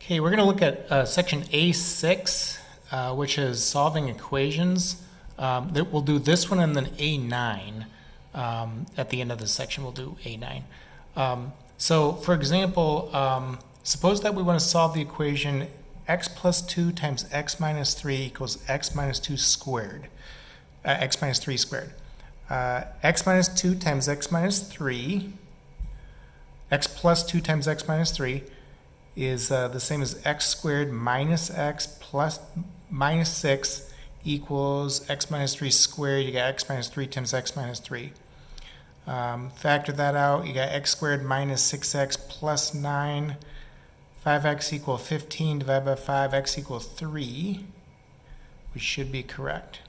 Okay, we're going to look at section A6, which is solving equations. We'll do this one and then A9. At the end of this section, we'll do A9. So, for example, suppose that we want to solve the equation x plus 2 times x minus 3 equals x minus 2 squared, x minus 3 squared. X minus 2 times x minus 3, x plus 2 times x minus 3 is the same as x squared minus x plus minus 6 equals x minus 3 squared. You got x minus 3 times x minus 3. Factor that out. You got x squared minus 6x plus 9. 5x equals 15 divided by 5, x equals 3, which should be correct.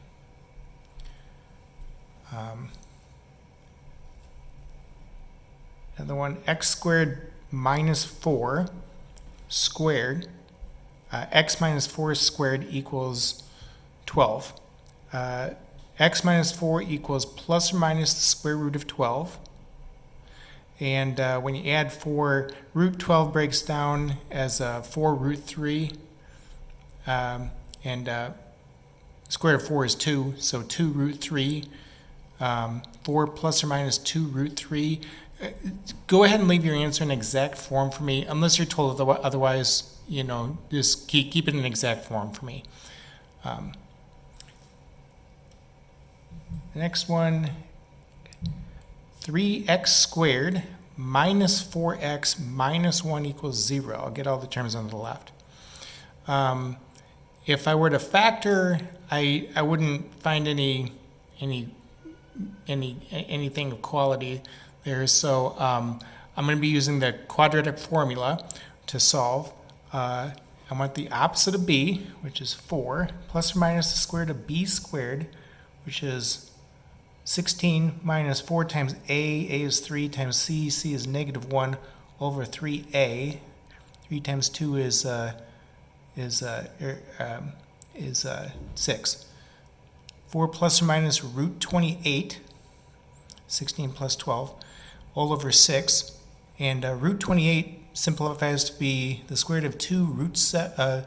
Another one, x squared minus 4 squared, x minus 4 squared equals 12. X minus 4 equals plus or minus the square root of 12. And when you add 4, root 12 breaks down as 4 root 3. And square root of 4 is 2, so 2 root 3. 4 plus or minus 2 root 3. Go ahead and leave your answer in exact form for me, unless you're told otherwise, just keep it in exact form for me. The next one, 3x squared minus 4x minus 1 equals 0. I'll get all the terms on the left. If I were to factor, I wouldn't find anything of quality there. So I'm going to be using the quadratic formula to solve. I want the opposite of b, which is 4, plus or minus the square root of b squared, which is 16 minus 4 times a is 3 times c is negative 1 over 3a. 3 times 2 is 6. 4 plus or minus root 28, 16 plus 12, all over 6. And root 28 simplifies to be the square root of 2 root 7.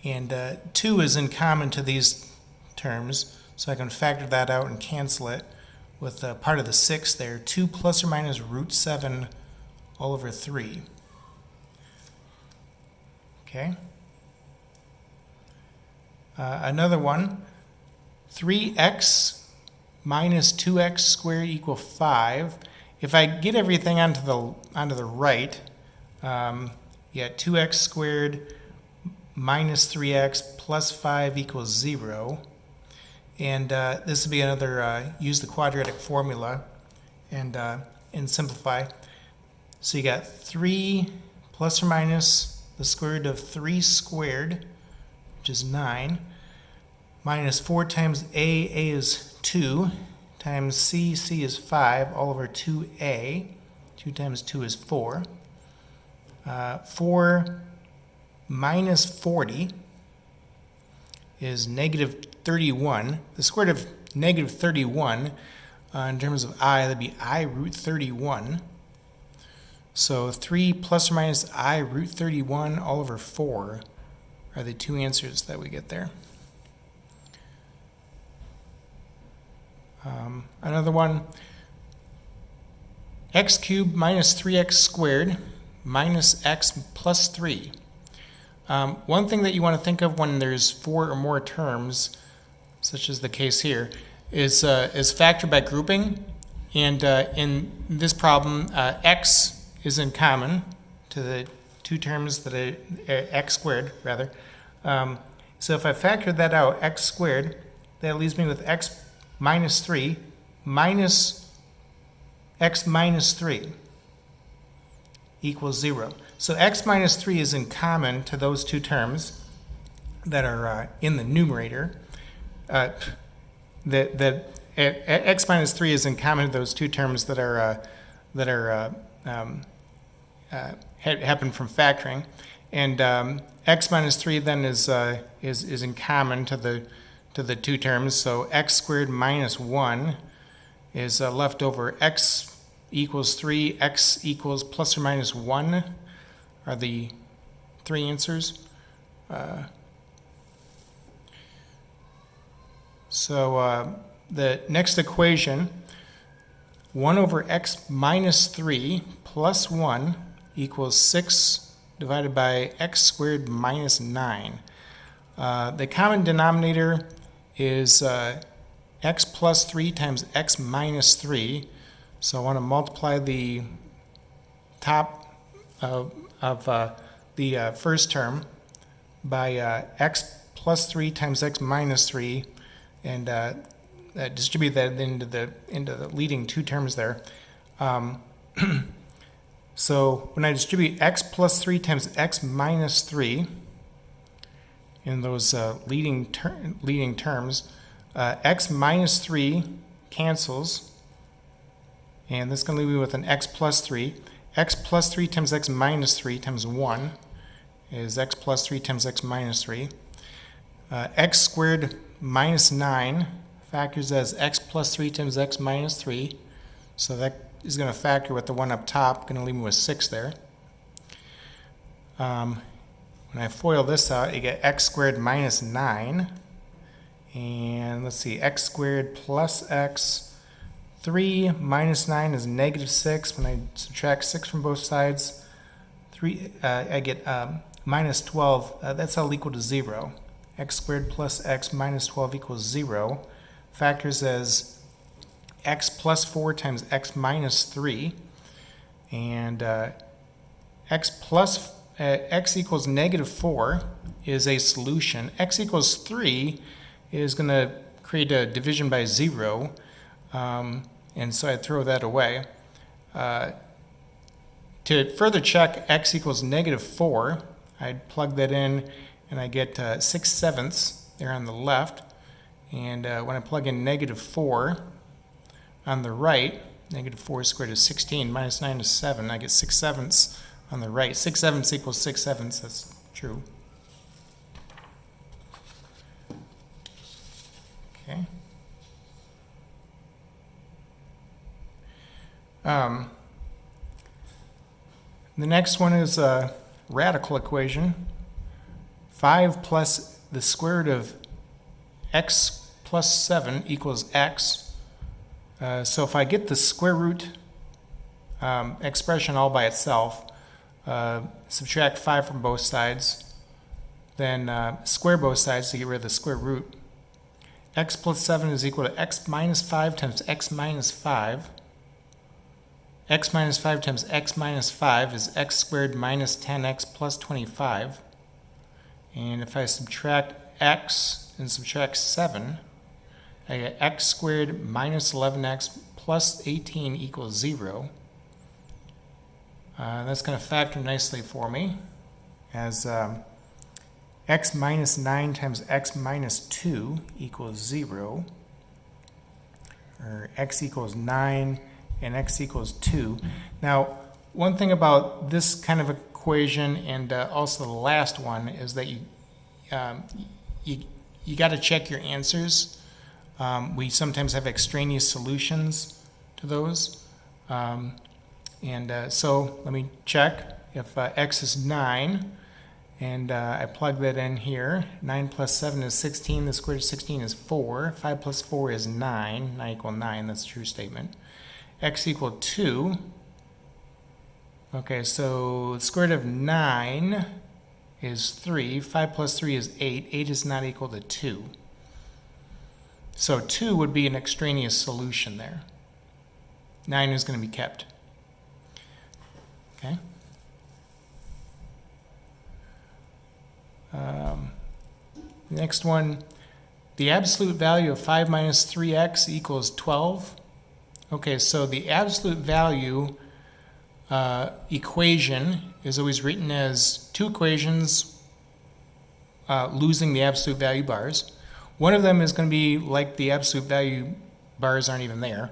And 2 is in common to these terms, so I can factor that out and cancel it with part of the 6 there. 2 plus or minus root 7 all over 3. Okay. Another one, 3x minus 2x squared equal 5. If I get everything onto the right, you got 2x squared minus 3x plus 5 equals 0. And this would be another, use the quadratic formula and simplify. So you got 3 plus or minus the square root of 3 squared, which is 9, minus 4 times a is 2, times c is 5, all over 2a. 2 times 2 is 4. 4 minus 40 is negative 31. The square root of negative 31, in terms of I, that'd be I root 31. So 3 plus or minus I root 31 all over 4 are the two answers that we get there. Another one, x cubed minus 3x squared minus x plus 3. One thing that you want to think of when there's 4 or more terms, such as the case here, is factor by grouping. And in this problem, x is in common to the two terms that are x squared, rather. So if I factor that out, x squared, that leaves me with x minus 3 minus x minus 3 equals 0. So x minus 3 is in common to those two terms that are in the numerator. X minus 3 is in common to those two terms that happen from factoring, and x minus 3 then is in common to the two terms. So x squared minus 1 is left over. X equals 3, x equals plus or minus 1 are the three answers. The next equation, 1 over x minus 3 plus 1 equals 6 divided by x squared minus 9. The common denominator is x plus 3 times x minus 3. So I want to multiply the top of the first term by x plus 3 times x minus 3, and distribute that into the leading two terms there. So when I distribute x plus 3 times x minus 3 in those leading terms, x minus 3 cancels, and this is going to leave me with an x plus 3. X plus 3 times x minus 3 times 1 is x plus 3 times x minus 3. X squared minus 9 factors as x plus 3 times x minus 3. So that is going to factor with the one up top, going to leave me with 6 there. When I FOIL this out, you get x squared minus 9. And let's see, x squared plus x. 3 minus 9 is negative 6. When I subtract 6 from both sides, I get minus 12. That's all equal to 0. X squared plus x minus 12 equals 0. Factors as x plus 4 times x minus 3. And x equals negative 4 is a solution. X equals 3 is going to create a division by 0. And so I throw that away. To further check x equals negative 4, I'd plug that in and I get 6/7 there on the left. And when I plug in negative 4 on the right, negative 4 squared is 16, minus 9 is 7. I get 6/7 on the right. 6/7 equals 6/7, that's true. Okay. The next one is a radical equation. 5 plus the square root of x plus 7 equals x. So if I get the square root expression all by itself, subtract 5 from both sides, then square both sides to get rid of the square root. X plus 7 is equal to x minus 5 times x minus 5. X minus 5 times x minus 5 is x squared minus 10x plus 25. And if I subtract x and subtract 7, I get x squared minus 11x plus 18 equals 0. That's going to factor nicely for me as x minus 9 times x minus 2 equals 0, or x equals 9 and x equals 2. Now, one thing about this kind of equation and also the last one is that you got to check your answers. We sometimes have extraneous solutions to those. So let me check. If x is 9, and I plug that in here, 9 plus 7 is 16, the square root of 16 is 4, 5 plus 4 is 9, 9 equal 9, that's a true statement. X equal 2. Okay, so the square root of 9 is 3. 5 plus 3 is 8. 8 is not equal to 2. So 2 would be an extraneous solution there. 9 is going to be kept. Okay. Next one, the absolute value of 5 minus 3x equals 12. Okay, so the absolute value equation is always written as two equations losing the absolute value bars. One of them is going to be like the absolute value bars aren't even there.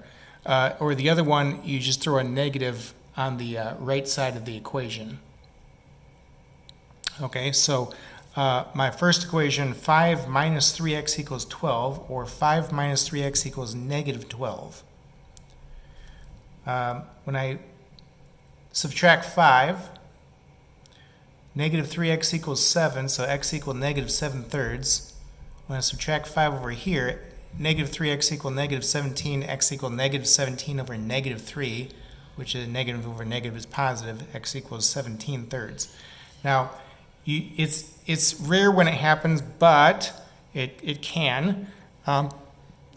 Or the other one, you just throw a negative on the right side of the equation. Okay, so my first equation, 5 minus 3x equals 12, or 5 minus 3x equals negative 12. When I subtract 5, negative 3x equals 7, so x equals negative 7/3. When I subtract 5 over here, negative 3x equals negative 17, x equals negative 17 over negative 3, which is negative over negative is positive, x equals 17/3. Now, it's rare when it happens, but it can.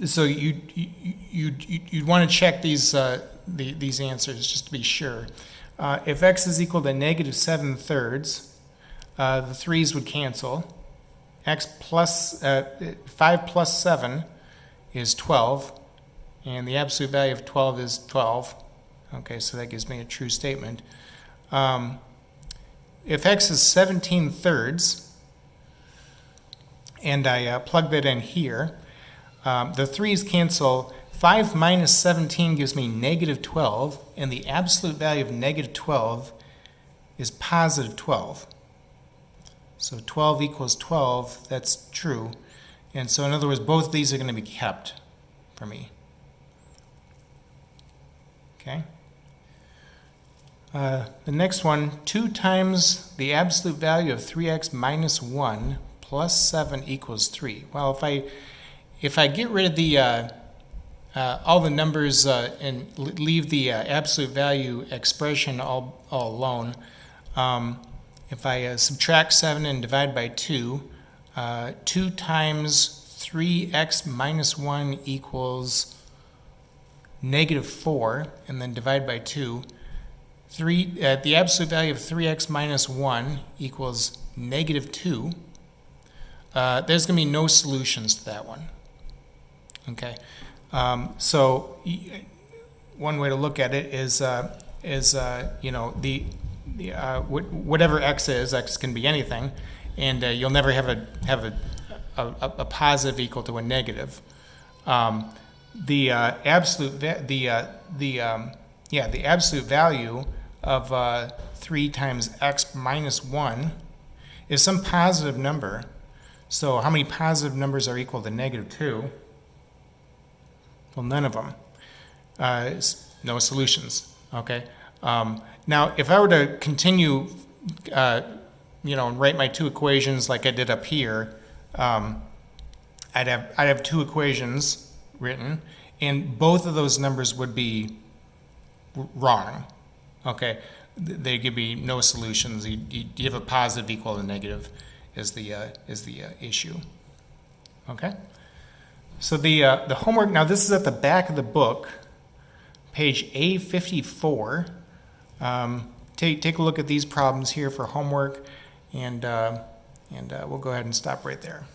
So you'd want to check these answers just to be sure. If x is equal to negative 7/3, the 3's would cancel. 5 plus 7 is 12, and the absolute value of 12 is 12. Okay, so that gives me a true statement. If x is 17/3, and I plug that in here, the 3's cancel. 5 minus 17 gives me negative 12, and the absolute value of negative 12 is positive 12. So 12 equals 12, that's true. And so in other words, both of these are going to be kept for me. Okay. The next one, 2 times the absolute value of 3x minus 1 plus 7 equals 3. Well, if I get rid of the all the numbers and leave the absolute value expression all alone, if I subtract 7 and divide by 2, 2 times 3x minus 1 equals negative 4, and then divide by 2. The absolute value of 3x minus 1 equals negative 2. There's going to be no solutions to that one. Okay, so one way to look at it is you know, whatever x is, x can be anything, and you'll never have a positive equal to a negative. The absolute value of 3 times x minus 1 is some positive number. So how many positive numbers are equal to negative 2? Well, none of them. No solutions. Okay. Now, if I were to continue, you know, and write my 2 equations like I did up here, I'd have 2 equations written, and both of those numbers would be wrong. Okay, there could be no solutions. You have a positive equal to negative is the issue. Okay, so the homework, now this is at the back of the book, page A54. Take a look at these problems here for homework, and we'll go ahead and stop right there.